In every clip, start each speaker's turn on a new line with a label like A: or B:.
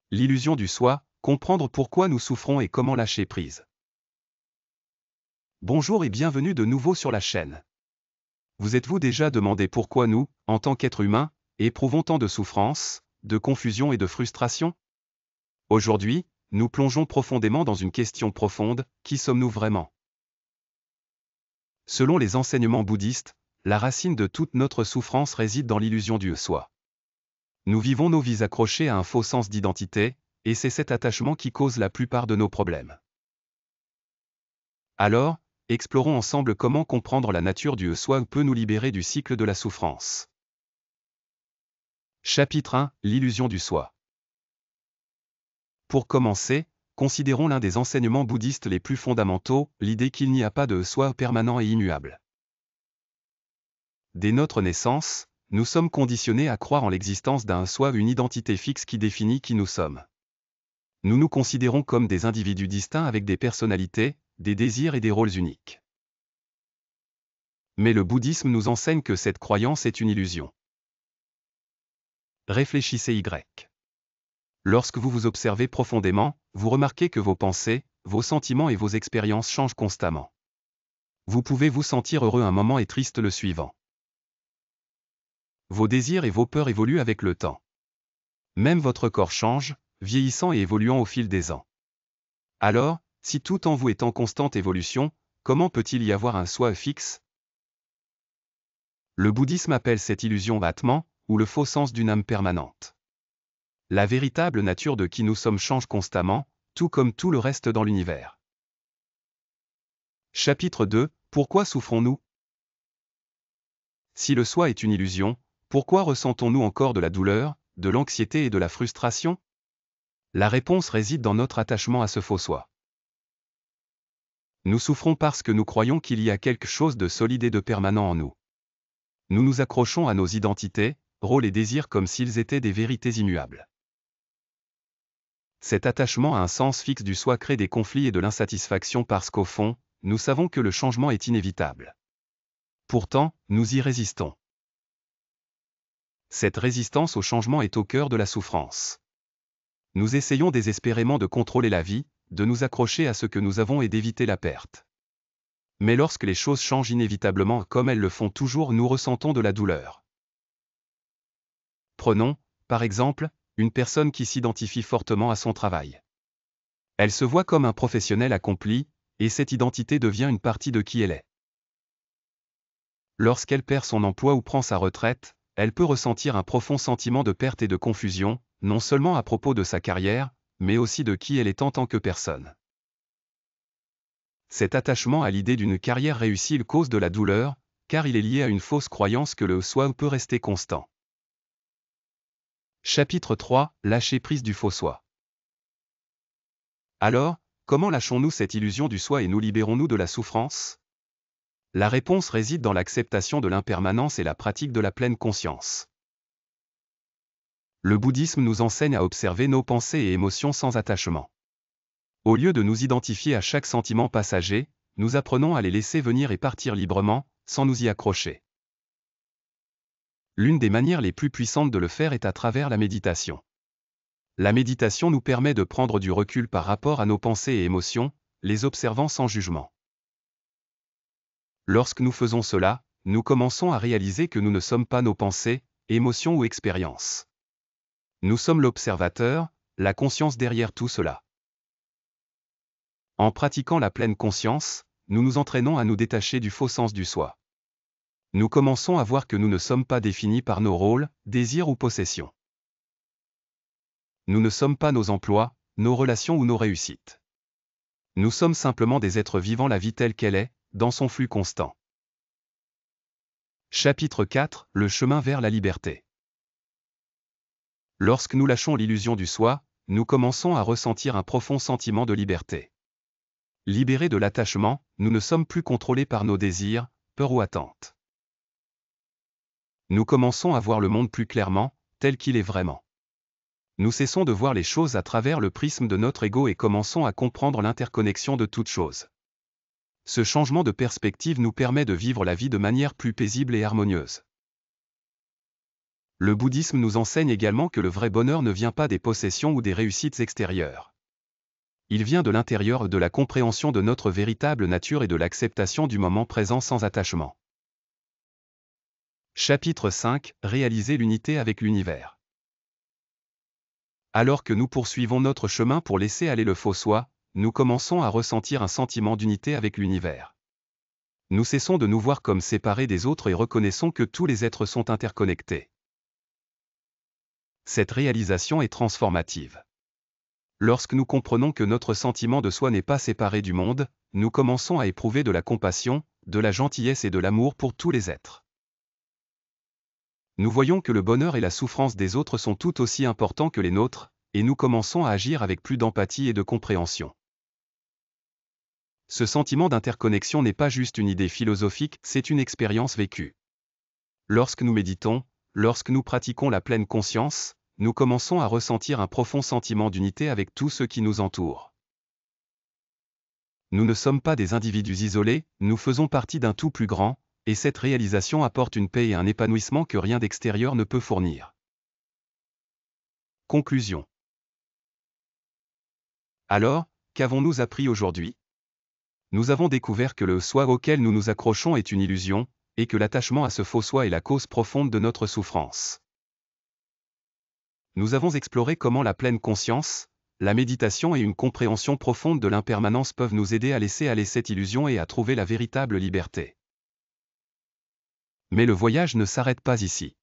A: L'illusion du soi, comprendre pourquoi nous souffrons et comment lâcher prise. Bonjour et bienvenue de nouveau sur la chaîne. Vous êtes-vous déjà demandé pourquoi nous, en tant qu'êtres humains, éprouvons tant de souffrance, de confusion et de frustration? Aujourd'hui, nous plongeons profondément dans une question profonde, qui sommes-nous vraiment? Selon les enseignements bouddhistes, la racine de toute notre souffrance réside dans l'illusion du soi. Nous vivons nos vies accrochées à un faux sens d'identité, et c'est cet attachement qui cause la plupart de nos problèmes. Alors, explorons ensemble comment comprendre la nature du soi peut nous libérer du cycle de la souffrance. Chapitre 1 – L'illusion du soi. Pour commencer, considérons l'un des enseignements bouddhistes les plus fondamentaux, l'idée qu'il n'y a pas de soi permanent et immuable. Dès notre naissance, nous sommes conditionnés à croire en l'existence d'un soi, une identité fixe qui définit qui nous sommes. Nous nous considérons comme des individus distincts avec des personnalités, des désirs et des rôles uniques. Mais le bouddhisme nous enseigne que cette croyance est une illusion. Réfléchissez Y. Lorsque vous vous observez profondément, vous remarquez que vos pensées, vos sentiments et vos expériences changent constamment. Vous pouvez vous sentir heureux un moment et triste le suivant. Vos désirs et vos peurs évoluent avec le temps. Même votre corps change, vieillissant et évoluant au fil des ans. Alors, si tout en vous est en constante évolution, comment peut-il y avoir un soi fixe? Le bouddhisme appelle cette illusion Atman, ou le faux sens d'une âme permanente. La véritable nature de qui nous sommes change constamment, tout comme tout le reste dans l'univers. Chapitre 2 – Pourquoi souffrons-nous? Si le soi est une illusion, pourquoi ressentons-nous encore de la douleur, de l'anxiété et de la frustration? La réponse réside dans notre attachement à ce faux soi. Nous souffrons parce que nous croyons qu'il y a quelque chose de solide et de permanent en nous. Nous nous accrochons à nos identités, rôles et désirs comme s'ils étaient des vérités immuables. Cet attachement à un sens fixe du soi crée des conflits et de l'insatisfaction parce qu'au fond, nous savons que le changement est inévitable. Pourtant, nous y résistons. Cette résistance au changement est au cœur de la souffrance. Nous essayons désespérément de contrôler la vie, de nous accrocher à ce que nous avons et d'éviter la perte. Mais lorsque les choses changent inévitablement comme elles le font toujours, nous ressentons de la douleur. Prenons, par exemple, une personne qui s'identifie fortement à son travail. Elle se voit comme un professionnel accompli, et cette identité devient une partie de qui elle est. Lorsqu'elle perd son emploi ou prend sa retraite, elle peut ressentir un profond sentiment de perte et de confusion, non seulement à propos de sa carrière, mais aussi de qui elle est en tant que personne. Cet attachement à l'idée d'une carrière réussie cause de la douleur, car il est lié à une fausse croyance que le soi peut rester constant. Chapitre 3 – Lâcher prise du faux soi. Alors, comment lâchons-nous cette illusion du soi et nous libérons-nous de la souffrance? La réponse réside dans l'acceptation de l'impermanence et la pratique de la pleine conscience. Le bouddhisme nous enseigne à observer nos pensées et émotions sans attachement. Au lieu de nous identifier à chaque sentiment passager, nous apprenons à les laisser venir et partir librement, sans nous y accrocher. L'une des manières les plus puissantes de le faire est à travers la méditation. La méditation nous permet de prendre du recul par rapport à nos pensées et émotions, les observant sans jugement. Lorsque nous faisons cela, nous commençons à réaliser que nous ne sommes pas nos pensées, émotions ou expériences. Nous sommes l'observateur, la conscience derrière tout cela. En pratiquant la pleine conscience, nous nous entraînons à nous détacher du faux sens du soi. Nous commençons à voir que nous ne sommes pas définis par nos rôles, désirs ou possessions. Nous ne sommes pas nos emplois, nos relations ou nos réussites. Nous sommes simplement des êtres vivant la vie telle qu'elle est, dans son flux constant. Chapitre 4 – Le chemin vers la liberté. Lorsque nous lâchons l'illusion du soi, nous commençons à ressentir un profond sentiment de liberté. Libérés de l'attachement, nous ne sommes plus contrôlés par nos désirs, peurs ou attentes. Nous commençons à voir le monde plus clairement, tel qu'il est vraiment. Nous cessons de voir les choses à travers le prisme de notre ego et commençons à comprendre l'interconnexion de toutes choses. Ce changement de perspective nous permet de vivre la vie de manière plus paisible et harmonieuse. Le bouddhisme nous enseigne également que le vrai bonheur ne vient pas des possessions ou des réussites extérieures. Il vient de l'intérieur, de la compréhension de notre véritable nature et de l'acceptation du moment présent sans attachement. Chapitre 5 – Réaliser l'unité avec l'univers. Alors que nous poursuivons notre chemin pour laisser aller le faux soi, nous commençons à ressentir un sentiment d'unité avec l'univers. Nous cessons de nous voir comme séparés des autres et reconnaissons que tous les êtres sont interconnectés. Cette réalisation est transformative. Lorsque nous comprenons que notre sentiment de soi n'est pas séparé du monde, nous commençons à éprouver de la compassion, de la gentillesse et de l'amour pour tous les êtres. Nous voyons que le bonheur et la souffrance des autres sont tout aussi importants que les nôtres, et nous commençons à agir avec plus d'empathie et de compréhension. Ce sentiment d'interconnexion n'est pas juste une idée philosophique, c'est une expérience vécue. Lorsque nous méditons, lorsque nous pratiquons la pleine conscience, nous commençons à ressentir un profond sentiment d'unité avec tous ceux qui nous entourent. Nous ne sommes pas des individus isolés, nous faisons partie d'un tout plus grand, et cette réalisation apporte une paix et un épanouissement que rien d'extérieur ne peut fournir. Conclusion. Alors, qu'avons-nous appris aujourd'hui? Nous avons découvert que le soi auquel nous nous accrochons est une illusion, et que l'attachement à ce faux soi est la cause profonde de notre souffrance. Nous avons exploré comment la pleine conscience, la méditation et une compréhension profonde de l'impermanence peuvent nous aider à laisser aller cette illusion et à trouver la véritable liberté. Mais le voyage ne s'arrête pas ici.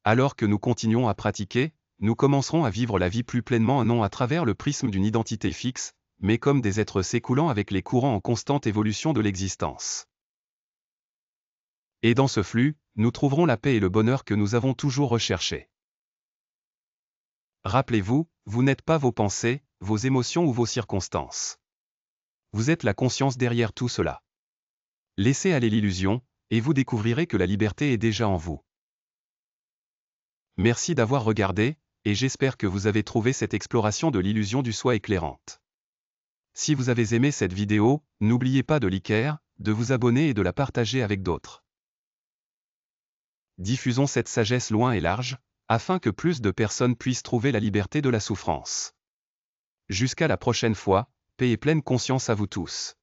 A: Alors que nous continuons à pratiquer, nous commencerons à vivre la vie plus pleinement non à travers le prisme d'une identité fixe, mais comme des êtres s'écoulant avec les courants en constante évolution de l'existence. Et dans ce flux, nous trouverons la paix et le bonheur que nous avons toujours recherchés. Rappelez-vous, vous n'êtes pas vos pensées, vos émotions ou vos circonstances. Vous êtes la conscience derrière tout cela. Laissez aller l'illusion, et vous découvrirez que la liberté est déjà en vous. Merci d'avoir regardé, et j'espère que vous avez trouvé cette exploration de l'illusion du soi éclairante. Si vous avez aimé cette vidéo, n'oubliez pas de liker, de vous abonner et de la partager avec d'autres. Diffusons cette sagesse loin et large, afin que plus de personnes puissent trouver la liberté de la souffrance. Jusqu'à la prochaine fois, paix et pleine conscience à vous tous.